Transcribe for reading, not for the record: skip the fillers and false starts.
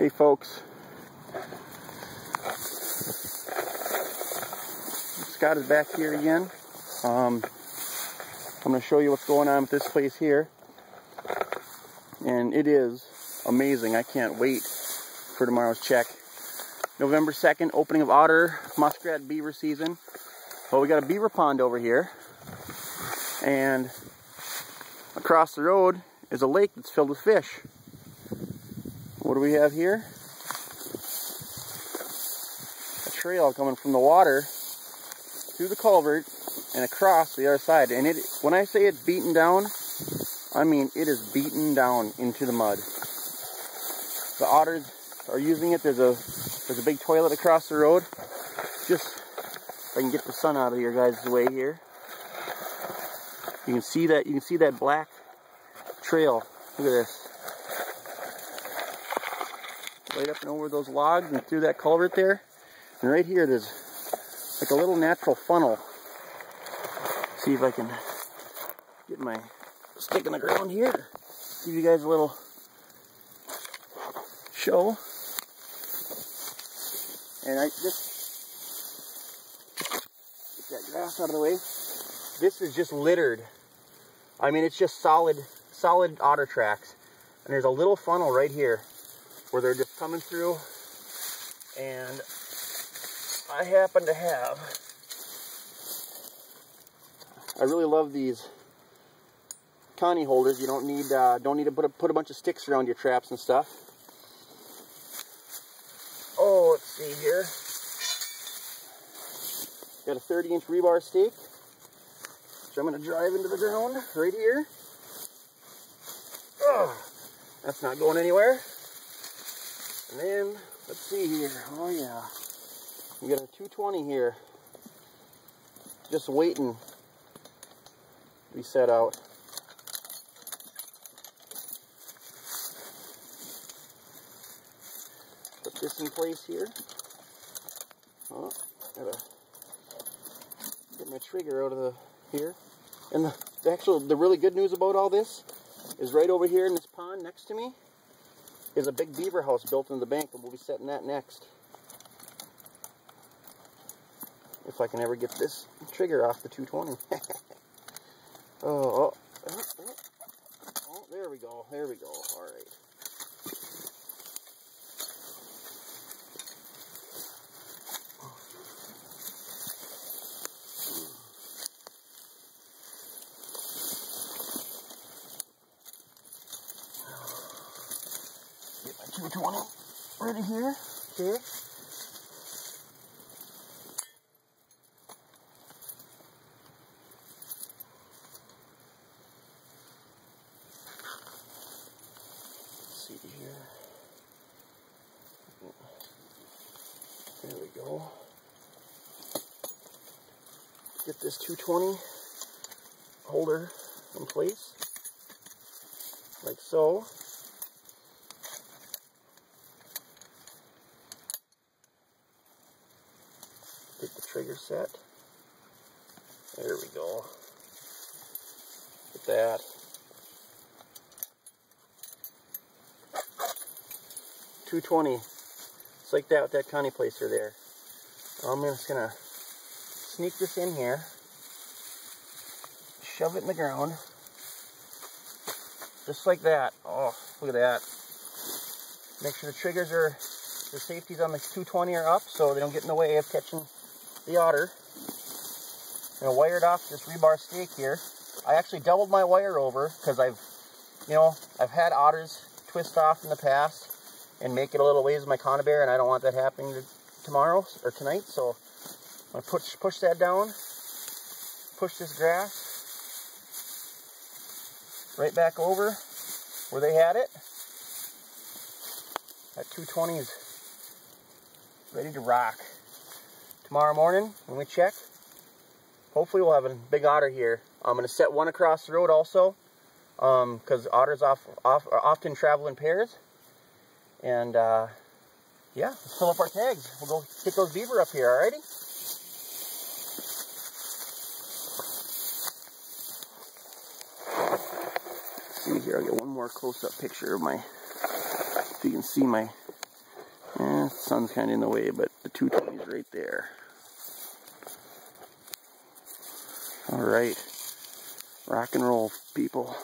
Hey folks, Scott is back here again. I'm going to show you what's going on with this place here, and it is amazing. I can't wait for tomorrow's check. November 2nd, opening of otter, muskrat, beaver season. Well, we got a beaver pond over here, and across the road is a lake that's filled with fish. What do we have here? A trail coming from the water through the culvert and across the other side. And when I say it's beaten down, I mean it is beaten down into the mud. The otters are using it. There's a big toilet across the road. Just if I can get the sun out of your guys' way here. You can see that black trail. Look at this. Right up and over those logs and through that culvert there. And right here there's like a little natural funnel. See if I can get my stick in the ground here. Give you guys a little show. And I just get that grass out of the way. This is just littered. I mean, it's just solid otter tracks. And there's a little funnel right here where they're just coming through, and I happen to have, I really love these coney holders. You don't need to put a bunch of sticks around your traps and stuff. Oh, let's see here. Got a 30-inch rebar stake, which I'm going to drive into the ground right here. Oh, that's not going anywhere. And then, let's see here. Oh yeah. We got a 220 here. Just waiting to be set out. Put this in place here. Oh, gotta get my trigger out of here. And the really good news about all this is right over here in this pond next to me is a big beaver house built into the bank, and we'll be setting that next. If I can ever get this trigger off the 220. Oh, there we go. There we go. All right. Get my 220 ready here. Okay. See here. There we go. Get this 220 holder in place, like so. Get the trigger set. There we go. Get that. 220. It's like that with that coney placer there. I'm just gonna sneak this in here, shove it in the ground, just like that. Oh, look at that. Make sure the triggers the safeties on the 220 are up so they don't get in the way of catching the otter. I'm gonna wire it off this rebar stake here. I actually doubled my wire over because I've had otters twist off in the past and make it a little ways with my conibear, and I don't want that happening tomorrow or tonight. So I'm gonna push that down, push this grass right back over where they had it. That 220 is ready to rock. Tomorrow morning when we check, hopefully we'll have a big otter here. I'm gonna set one across the road also, because otters often travel in pairs. And yeah, let's fill up our tags. We'll go get those beaver up here, alrighty? See here, I'll get one more close-up picture of my, so you can see my The sun's kind of in the way, but the 220 is right there. All right, rock and roll, people.